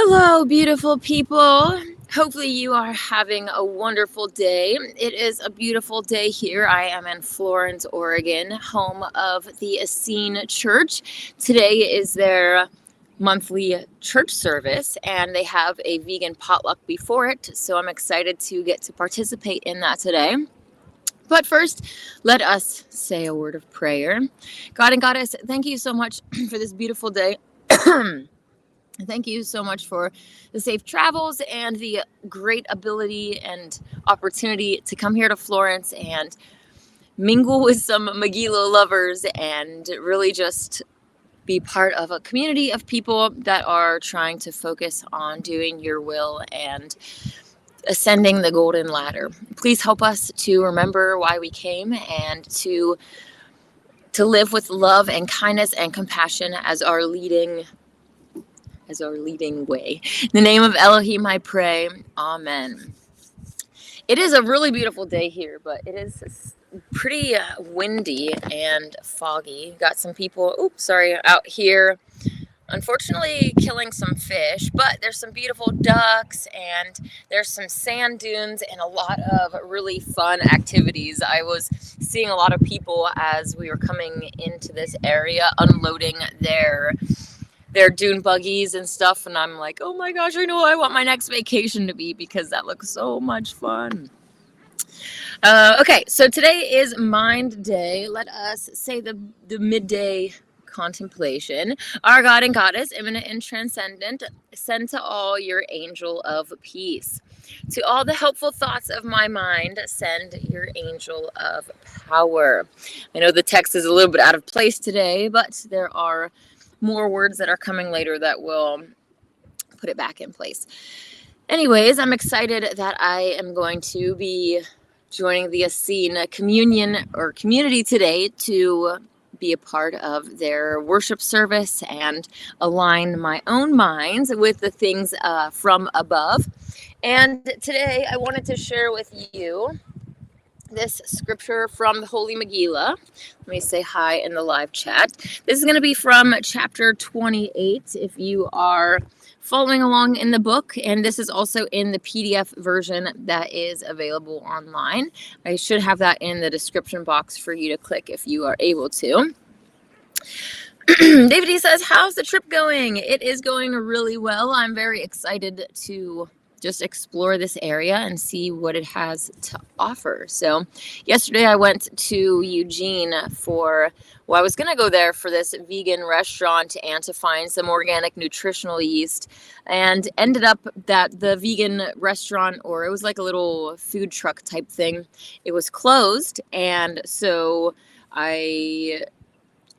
Hello, beautiful people. Hopefully, you are having a wonderful day. It is a beautiful day here. I am in Florence, Oregon, home of the Essene Church. Today is their monthly church service, and they have a vegan potluck before it. So I'm excited to get to participate in that today. But first, let us say a word of prayer. God and Goddess, thank you so much for this beautiful day. Thank you so much for the safe travels and the great ability and opportunity to come here to Florence and mingle with some Megillah lovers and really just be part of a community of people that are trying to focus on doing your will and ascending the golden ladder. Please help us to remember why we came and to live with love and kindness and compassion as our leading way. In the name of Elohim, I pray. Amen. It is a really beautiful day here, but it is pretty windy and foggy. Got some people, out here, unfortunately killing some fish, but there's some beautiful ducks and there's some sand dunes and a lot of really fun activities. I was seeing a lot of people as we were coming into this area unloading their dune buggies and stuff, and I'm like, oh my gosh, I know I want my next vacation to be because that looks so much fun. Okay, so today is Mind Day. Let us say the midday contemplation. Our God and Goddess, immanent and transcendent, send to all your angel of peace. To all the helpful thoughts of my mind, send your angel of power. I know the text is a little bit out of place today, but there are more words that are coming later that will put it back in place. Anyways, I'm excited that I am going to be joining the Essene communion or community today to be a part of their worship service and align my own minds with the things from above. And today I wanted to share with you this scripture from the Holy Megillah. Let me say hi in the live chat. This is going to be from chapter 28 if you are following along in the book, and this is also in the PDF version that is available online. I should have that in the description box for you to click if you are able to. David E says, how's the trip going? It is going really well. I'm very excited to just explore this area and see what it has to offer. So yesterday I went to Eugene I was going to go there for this vegan restaurant and to find some organic nutritional yeast, and ended up that the vegan restaurant, or it was like a little food truck type thing, it was closed. And so I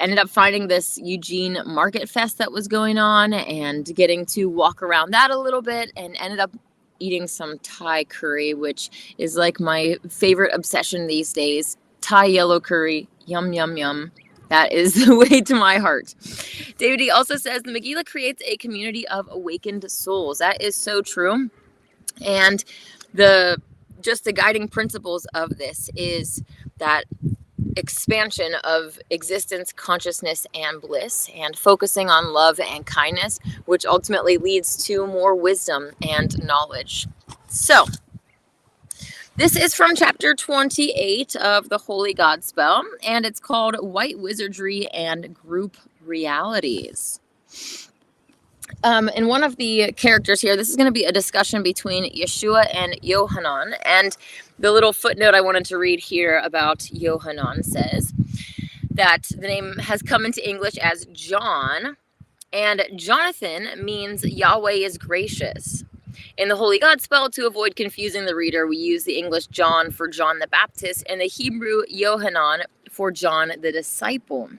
ended up finding this Eugene Market Fest that was going on and getting to walk around that a little bit, and ended up eating some Thai curry, which is like my favorite obsession these days. Thai yellow curry, yum, yum, yum. That is the way to my heart. David E. also says, the Megillah creates a community of awakened souls. That is so true. And the guiding principles of this is that expansion of existence, consciousness, and bliss, and focusing on love and kindness, which ultimately leads to more wisdom and knowledge. So this is from chapter 28 of the Holy Godspell, and it's called White Wizardry and Group Realities. And one of the characters here, this is going to be a discussion between Yahshua and Yohanan. And the little footnote I wanted to read here about Yohanan says that the name has come into English as John, and Jonathan means Yahweh is gracious. In the Holy Godspell, to avoid confusing the reader, we use the English John for John the Baptist and the Hebrew Yohanan for John the disciple.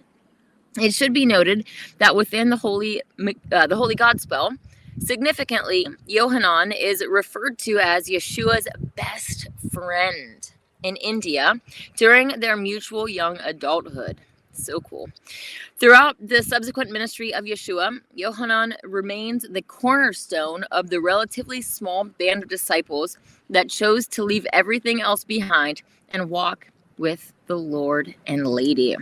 It should be noted that within the Holy Godspell, significantly, Yohanan is referred to as Yeshua's best friend in India during their mutual young adulthood. So cool. Throughout the subsequent ministry of Yeshua, Yohanan remains the cornerstone of the relatively small band of disciples that chose to leave everything else behind and walk with the Lord and Lady.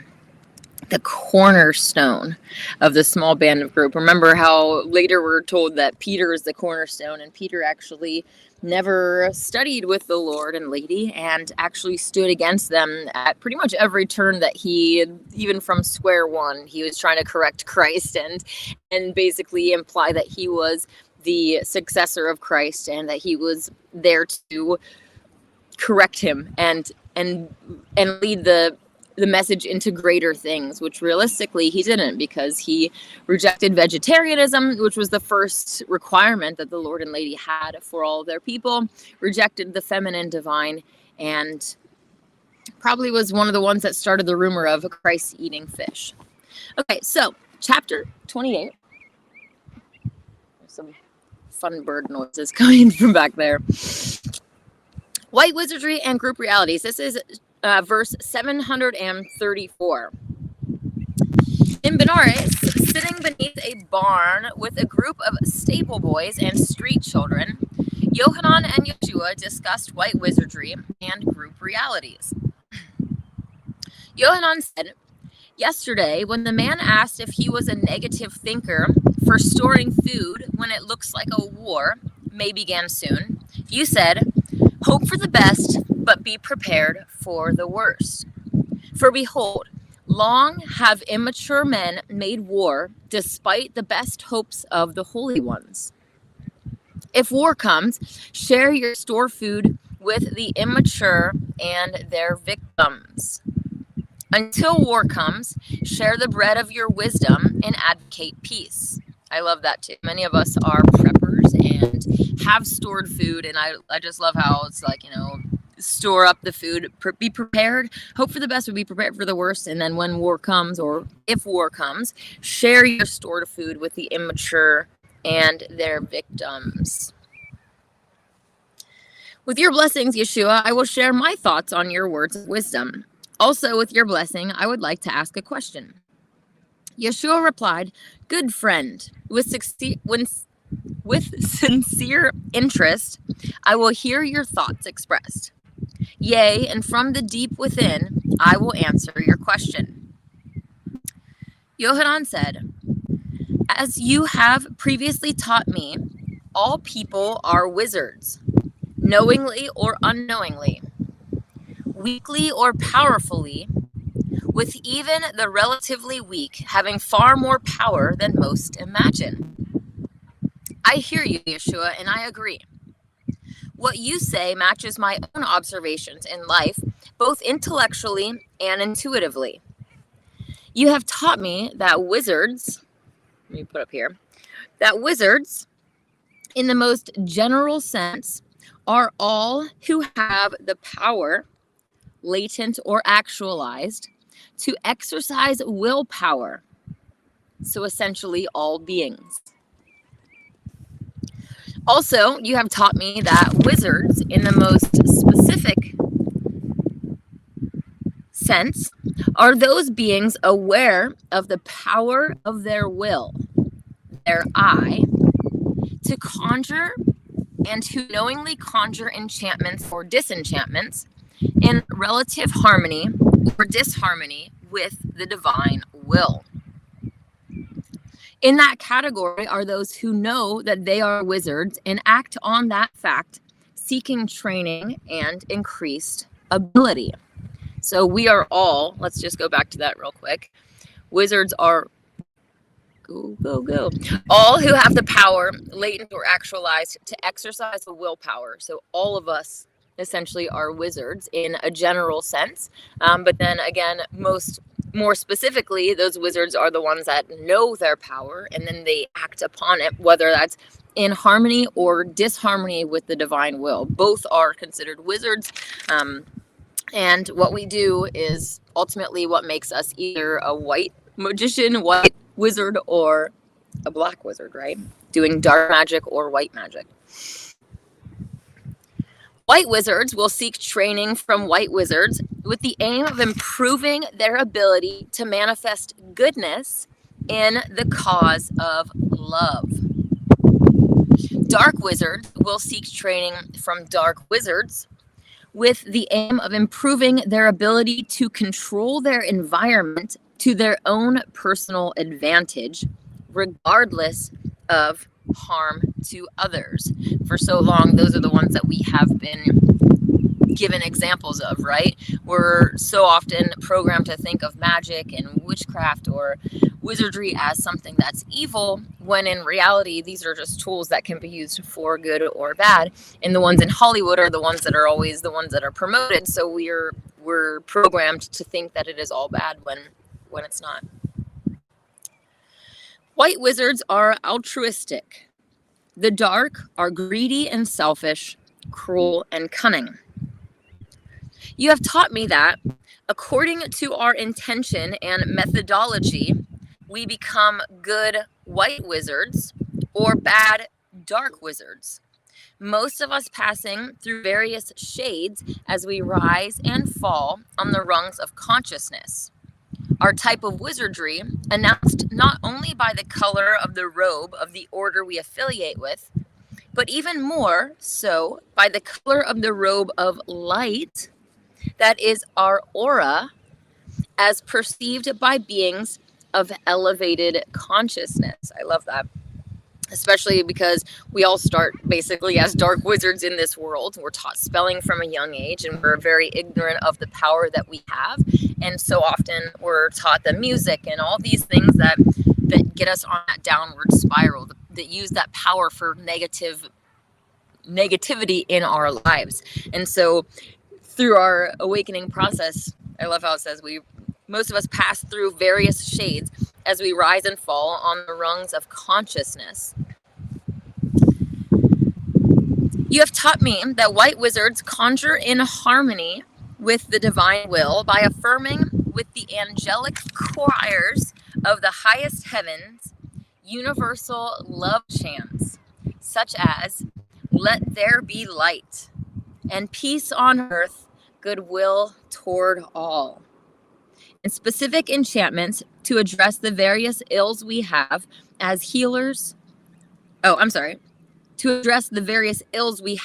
the cornerstone of the small band of group. Remember how later we're told that Peter is the cornerstone, and Peter actually never studied with the Lord and Lady and actually stood against them at pretty much every turn that he, even from square one, he was trying to correct Christ and basically imply that he was the successor of Christ and that he was there to correct him and lead the message into greater things, which realistically he didn't, because he rejected vegetarianism, which was the first requirement that the Lord and Lady had for all of their people, rejected the feminine divine, and probably was one of the ones that started the rumor of Christ eating fish. Okay, so chapter 28. There's some fun bird noises coming from back there. White Wizardry and Group Realities. This is verse 734. In Benares, sitting beneath a barn with a group of stable boys and street children, Yohanan and Yahshua discussed white wizardry and group realities. Yohanan said, "Yesterday, when the man asked if he was a negative thinker for storing food when it looks like a war may begin soon, you said, 'Hope for the best, but be prepared for the worst.' For behold, long have immature men made war despite the best hopes of the holy ones. If war comes, share your store food with the immature and their victims. Until war comes, share the bread of your wisdom and advocate peace." I love that too. Many of us are preppers and have stored food, and I just love how it's like, store up the food, be prepared, hope for the best, but be prepared for the worst, and then when war comes, or if war comes, share your stored food with the immature and their victims. With your blessings, Yahshua, I will share my thoughts on your words of wisdom. Also, with your blessing, I would like to ask a question. Yahshua replied, "Good friend, with sincere interest, I will hear your thoughts expressed. Yea, and from the deep within, I will answer your question." Yohanan said, "As you have previously taught me, all people are wizards, knowingly or unknowingly, weakly or powerfully, with even the relatively weak having far more power than most imagine. I hear you, Yahshua, and I agree. What you say matches my own observations in life, both intellectually and intuitively. You have taught me that wizards, that wizards, in the most general sense, are all who have the power, latent or actualized, to exercise willpower. So essentially all beings. Also, you have taught me that wizards, in the most specific sense, are those beings aware of the power of their will, their I, to conjure, and who knowingly conjure enchantments or disenchantments in relative harmony or disharmony with the divine will. In that category are those who know that they are wizards and act on that fact, seeking training and increased ability." So we are all, let's just go back to that real quick. Wizards are, all who have the power, latent or actualized, to exercise the willpower. So all of us essentially are wizards in a general sense. But then again, more specifically, those wizards are the ones that know their power and then they act upon it, whether that's in harmony or disharmony with the divine will. Both are considered wizards. And what we do is ultimately what makes us either a white magician, white wizard, or a black wizard, right? Doing dark magic or white magic. White wizards will seek training from white wizards with the aim of improving their ability to manifest goodness in the cause of love. Dark wizards will seek training from dark wizards with the aim of improving their ability to control their environment to their own personal advantage, regardless of harm to others. For so long, those are the ones that we have been given examples of, right? We're so often programmed to think of magic and witchcraft or wizardry as something that's evil, when in reality, these are just tools that can be used for good or bad. And the ones in Hollywood are the ones that are always the ones that are promoted. So we're programmed to think that it is all bad when it's not. White wizards are altruistic. The dark are greedy and selfish, cruel and cunning. You have taught me that, according to our intention and methodology, we become good white wizards or bad dark wizards. Most of us passing through various shades as we rise and fall on the rungs of consciousness. Our type of wizardry, announced not only by the color of the robe of the order we affiliate with, but even more so by the color of the robe of light that is our aura, as perceived by beings of elevated consciousness. I love that. Especially because we all start basically as dark wizards in this world. We're taught spelling from a young age, and we're very ignorant of the power that we have. And so often we're taught the music and all these things that get us on that downward spiral, that use that power for negativity in our lives. And so through our awakening process, I love how it says most of us pass through various shades as we rise and fall on the rungs of consciousness. You have taught me that white wizards conjure in harmony with the divine will by affirming with the angelic choirs of the highest heavens universal love chants, such as "Let there be light," and "Peace on earth, goodwill toward all," and specific enchantments to address the various ills we have as healers. To address the various ills we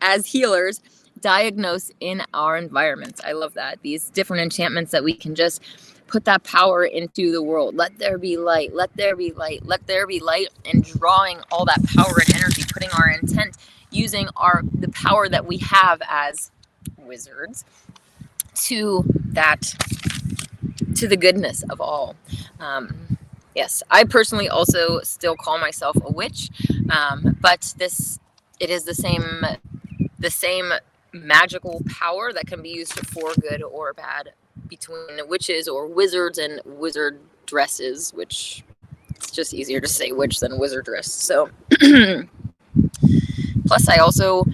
as healers diagnose in our environments. I love that. These different enchantments that we can just put that power into the world. Let there be light, let there be light, let there be light, and drawing all that power and energy, putting our intent, using the power that we have as wizards to the goodness of all. Yes, I personally also still call myself a witch, but it is the same magical power that can be used for good or bad between witches or wizards and wizard dresses, which it's just easier to say witch than wizardress. So, plus I also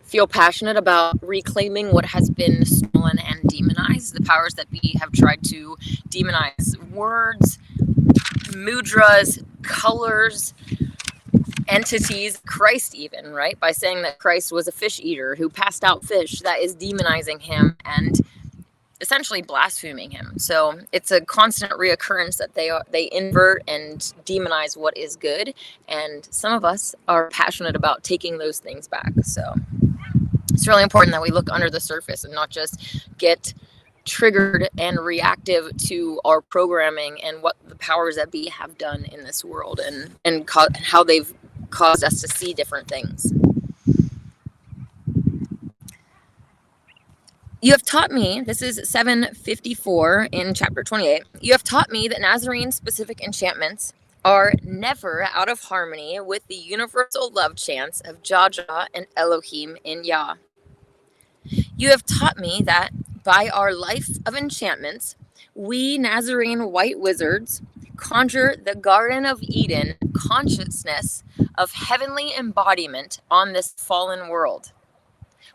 feel passionate about reclaiming what has been stolen and demonized, the powers that we have tried to demonize: words, mudras, colors, entities, Christ even, right? By saying that Christ was a fish eater who passed out fish, that is demonizing him and essentially blaspheming him. So it's a constant reoccurrence that they invert and demonize what is good, and some of us are passionate about taking those things back. So it's really important that we look under the surface and not just get triggered and reactive to our programming and what the powers that be have done in this world, and how they've caused us to see different things. You have taught me, this is 754 in chapter 28, you have taught me that Nasarean specific enchantments are never out of harmony with the universal love chants of Jaja and Elohim in Yah. You have taught me that by our life of enchantments, we Nazarean white wizards conjure the Garden of Eden consciousness of heavenly embodiment on this fallen world,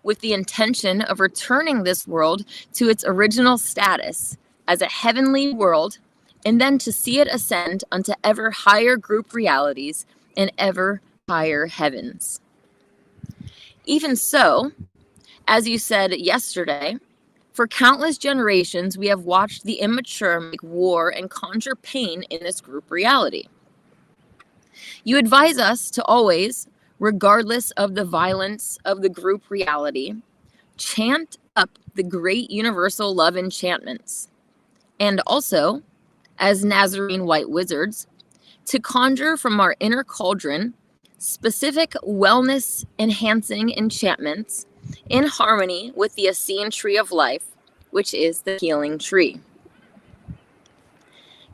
with the intention of returning this world to its original status as a heavenly world, and then to see it ascend unto ever higher group realities and ever higher heavens. Even so, as you said yesterday, for countless generations, we have watched the immature make war and conjure pain in this group reality. You advise us to always, regardless of the violence of the group reality, chant up the great universal love enchantments. and also, as Nazarene white wizards, to conjure from our inner cauldron specific wellness-enhancing enchantments in harmony with the Essene tree of life, which is the healing tree.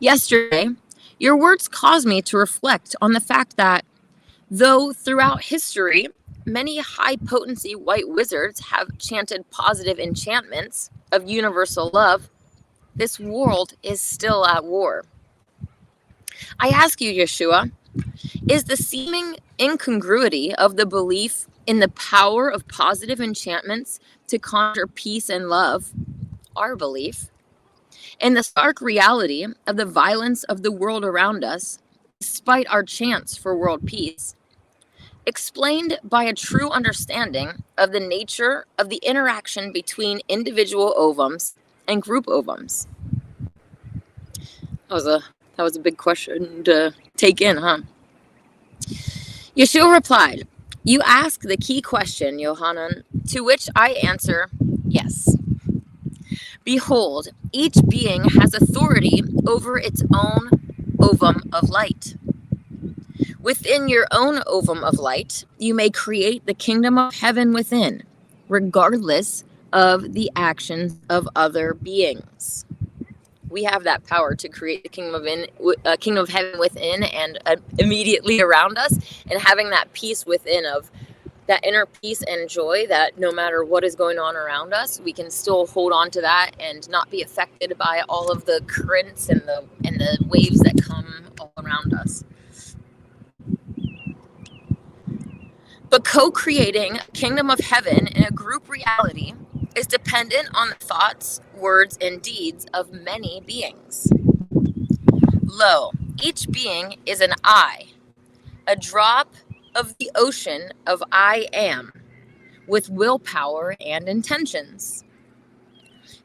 Yesterday, your words caused me to reflect on the fact that, though throughout history, many high-potency white wizards have chanted positive enchantments of universal love, this world is still at war. I ask you, Yahshua, is the seeming incongruity of the belief in the power of positive enchantments to conjure peace and love our belief, and the stark reality of the violence of the world around us, despite our chants for world peace, explained by a true understanding of the nature of the interaction between individual ovums and group ovums? That was a big question to take in, huh? Yahshua replied, "You ask the key question, Yohanan, to which I answer, yes. Behold, each being has authority over its own ovum of light. Within your own ovum of light, you may create the kingdom of heaven within, regardless of the actions of other beings." We have that power to create the kingdom of heaven within and immediately around us, and having that peace within, of that inner peace and joy, that no matter what is going on around us, we can still hold on to that and not be affected by all of the currents and the waves that come all around us. But co-creating a kingdom of heaven in a group reality is dependent on the thoughts, words, and deeds of many beings. Lo, each being is an I, a drop of the ocean of I am, with willpower and intentions.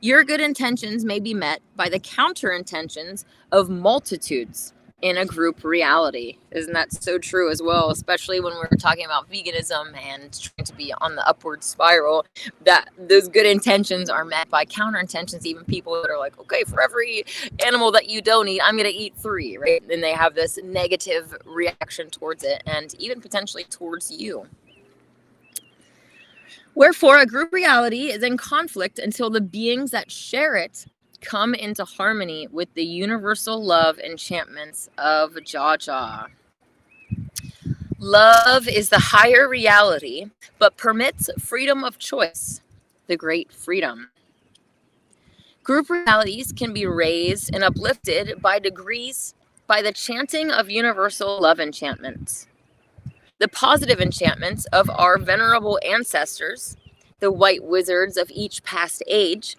Your good intentions may be met by the counter intentions of multitudes in a group reality. Isn't that so true as well? Especially when we're talking about veganism and trying to be on the upward spiral, that those good intentions are met by counter intentions. Even people that are like, okay, for every animal that you don't eat, I'm going to eat 3, right? And they have this negative reaction towards it, and even potentially towards you. Wherefore, a group reality is in conflict until the beings that share it come into harmony with the universal love enchantments of Jaja. Love is the higher reality, but permits freedom of choice, the great freedom. Group realities can be raised and uplifted by degrees by the chanting of universal love enchantments. The positive enchantments of our venerable ancestors, the white wizards of each past age,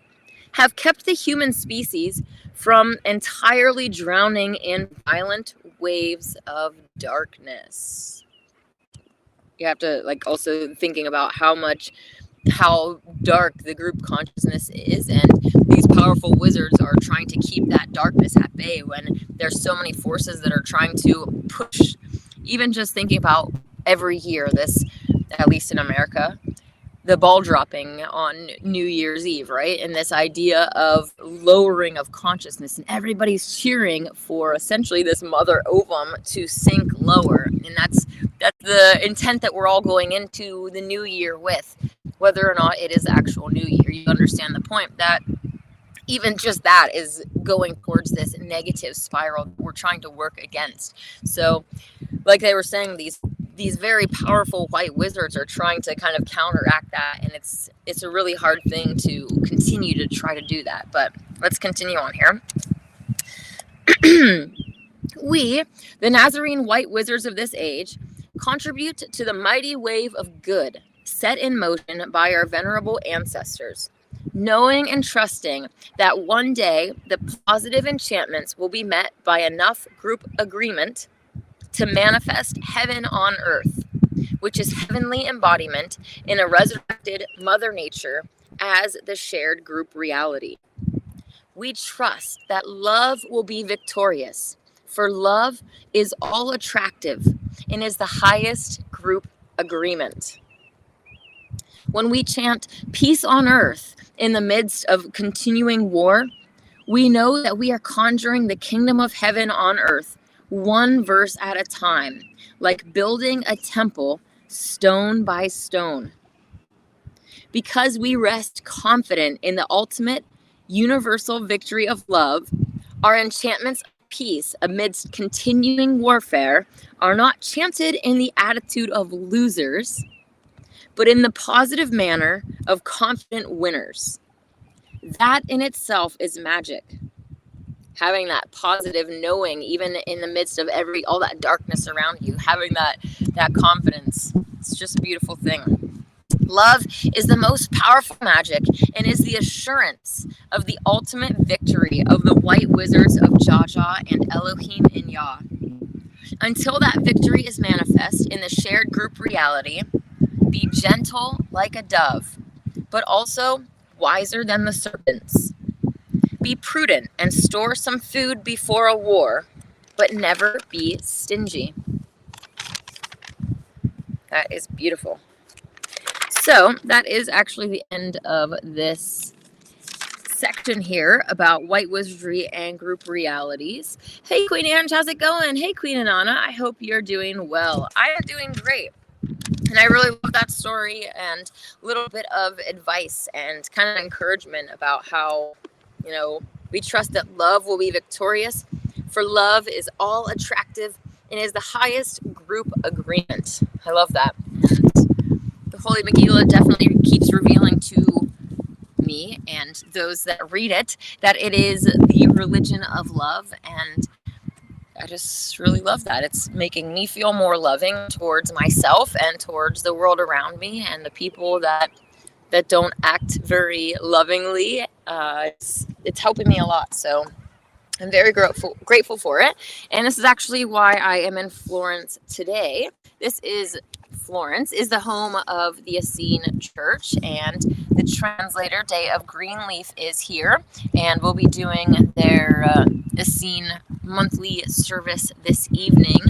have kept the human species from entirely drowning in violent waves of darkness. You have to also thinking about how dark the group consciousness is, and these powerful wizards are trying to keep that darkness at bay when there's so many forces that are trying to push. Even just thinking about every year, this, at least in America, the ball dropping on New Year's Eve, right? And this idea of lowering of consciousness, and everybody's cheering for essentially this mother ovum to sink lower. And that's the intent that we're all going into the new year with, whether or not it is actual new year. You understand the point that even just that is going towards this negative spiral that we're trying to work against. So like they were saying, these very powerful white wizards are trying to kind of counteract that, and it's a really hard thing to continue to try to do that. But let's continue on here. We, the Nazarene white wizards of this age, contribute to the mighty wave of good set in motion by our venerable ancestors, knowing and trusting that one day the positive enchantments will be met by enough group agreement to manifest heaven on earth, which is heavenly embodiment in a resurrected Mother Nature as the shared group reality. We trust that love will be victorious, for love is all attractive and is the highest group agreement. When we chant peace on earth in the midst of continuing war, We know that we are conjuring the kingdom of heaven on earth, one verse at a time, like building a temple stone by stone. Because we rest confident in the ultimate universal victory of love, our enchantments of peace amidst continuing warfare are not chanted in the attitude of losers, but in the positive manner of confident winners. That in itself is magic. Having that positive knowing, even in the midst of all that darkness around you, having that confidence, it's just a beautiful thing. Love is the most powerful magic and is the assurance of the ultimate victory of the white wizards of Jaja and Elohim in Yah. Until that victory is manifest in the shared group reality, be gentle like a dove, but also wiser than the serpents. Be prudent and store some food before a war, but never be stingy. That is beautiful. So that is actually the end of this section here about white wizardry and group realities. Hey, Queen Ange, how's it going? Hey, Queen Anana, I hope you're doing well. I am doing great. And I really love that story and a little bit of advice and kind of encouragement about how, we trust that love will be victorious. For love is all attractive and is the highest group agreement. I love that. And the Holy Megillah definitely keeps revealing to me and those that read it that it is the religion of love, and I just really love that. It's making me feel more loving towards myself and towards the world around me and the people that don't act very lovingly. It's helping me a lot, so I'm very grateful for it. And this is actually why I am in Florence today. Florence is the home of the Essene Church, and the translator Day of Greenleaf is here, and we'll be doing their Essene monthly service this evening,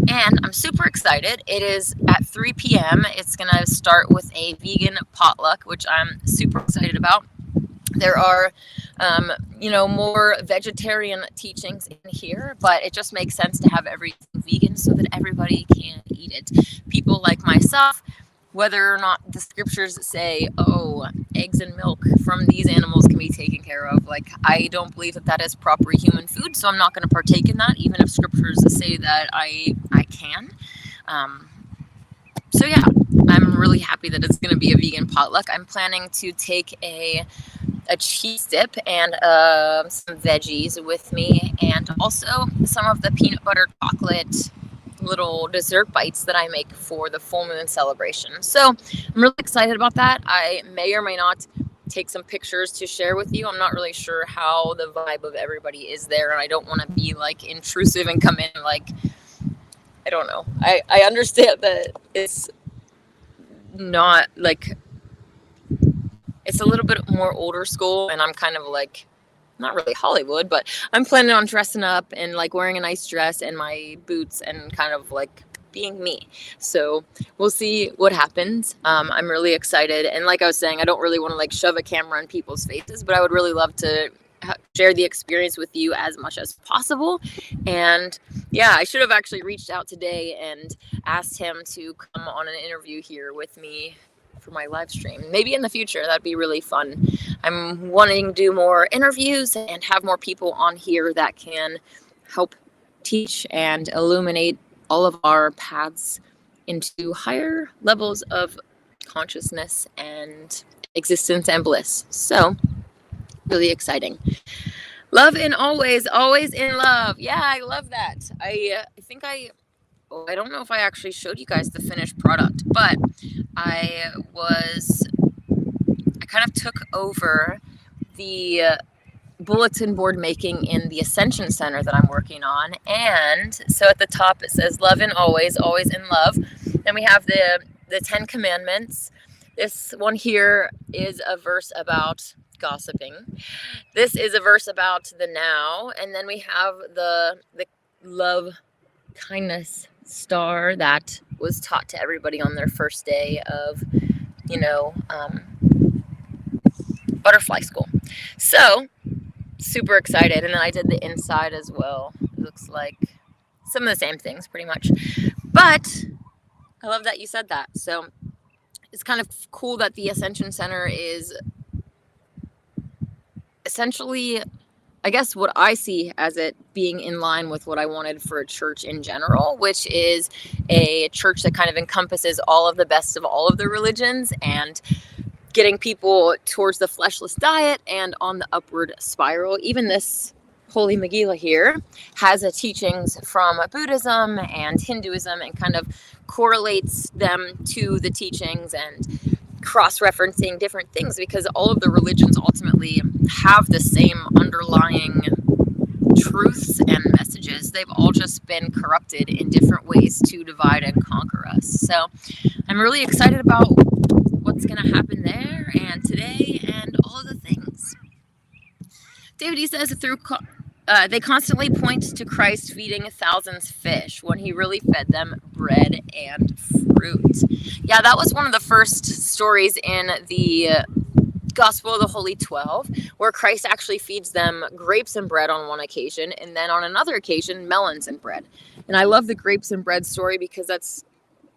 and I'm super excited. It is at 3 p.m. It's going to start with a vegan potluck, which I'm super excited about. There are, more vegetarian teachings in here, but it just makes sense to have everything vegan so that everybody can eat it. People like myself, whether or not the scriptures say, eggs and milk from these animals can be taken care of, I don't believe that is proper human food, so I'm not going to partake in that, even if scriptures say that I can. So yeah, I'm really happy that it's going to be a vegan potluck. I'm planning to take a cheese dip and some veggies with me, and also some of the peanut butter chocolate little dessert bites that I make for the full moon celebration. So I'm really excited about that. I may or may not take some pictures to share with you. I'm not really sure how the vibe of everybody is there, and I don't want to be intrusive and come in I don't know. I understand that it's not it's a little bit more older school, and I'm kind of not really Hollywood, but I'm planning on dressing up and wearing a nice dress and my boots and kind of being me. So we'll see what happens. I'm really excited. And like I was saying, I don't really want to shove a camera in people's faces, but I would really love to share the experience with you as much as possible. And yeah, I should have actually reached out today and asked him to come on an interview here with me for my live stream. Maybe in the future, that'd be really fun. I'm wanting to do more interviews and have more people on here that can help teach and illuminate all of our paths into higher levels of consciousness and existence and bliss. So really exciting. Love and always in love. Yeah, I love that. I think I don't know if I actually showed you guys the finished product, but I kind of took over the bulletin board making in the Ascension Center that I'm working on. And so at the top it says love and always in love. Then we have the 10 commandments. This one here is a verse about gossiping. This is a verse about the now. And then we have the love kindness star that was taught to everybody on their first day of butterfly school. So super excited. And then I did the inside as well. It looks like some of the same things pretty much. But I love that you said that. So it's kind of cool that the Ascension Center is essentially, I guess, what I see as it being in line with what I wanted for a church in general, which is a church that kind of encompasses all of the best of all of the religions and getting people towards the fleshless diet and on the upward spiral. Even this Holy Megillah here has a teachings from Buddhism and Hinduism and kind of correlates them to the teachings and cross-referencing different things, because all of the religions ultimately have the same underlying truths and messages. They've all just been corrupted in different ways to divide and conquer us. So I'm really excited about what's going to happen there and today and all of the things. David, he says, they constantly point to Christ feeding thousands fish when he really fed them bread and fruit. Yeah, that was one of the first stories in the Gospel of the Holy 12, where Christ actually feeds them grapes and bread on one occasion, and then on another occasion, melons and bread. And I love the grapes and bread story because that's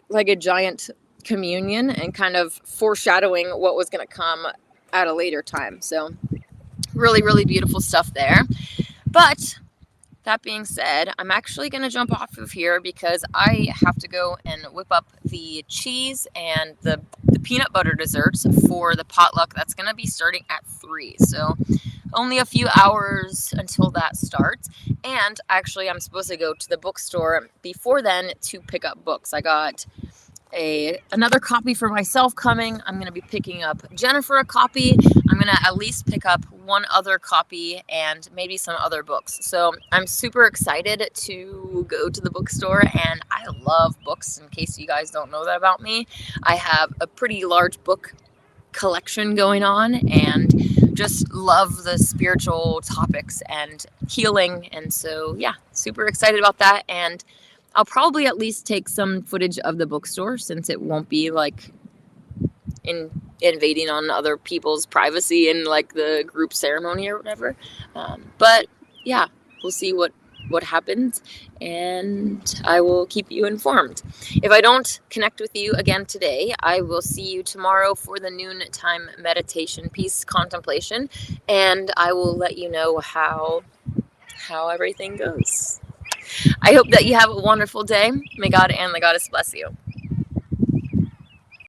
like a giant communion and kind of foreshadowing what was going to come at a later time. So really, really beautiful stuff there. But that being said, I'm actually going to jump off of here because I have to go and whip up the cheese and the peanut butter desserts for the potluck that's going to be starting at 3. So only a few hours until that starts. And actually, I'm supposed to go to the bookstore before then to pick up books. I got another copy for myself coming. I'm going to be picking up Jennifer a copy. I'm going to at least pick up one other copy and maybe some other books. So I'm super excited to go to the bookstore, and I love books. In case you guys don't know that about me, I have a pretty large book collection going on and just love the spiritual topics and healing. And so, yeah, super excited about that. And I'll probably at least take some footage of the bookstore, since it won't be like invading on other people's privacy in like the group ceremony or whatever. But yeah, we'll see what happens, and I will keep you informed. If I don't connect with you again today, I will see you tomorrow for the noontime meditation peace contemplation, and I will let you know how everything goes. I hope that you have a wonderful day. May God and the Goddess bless you.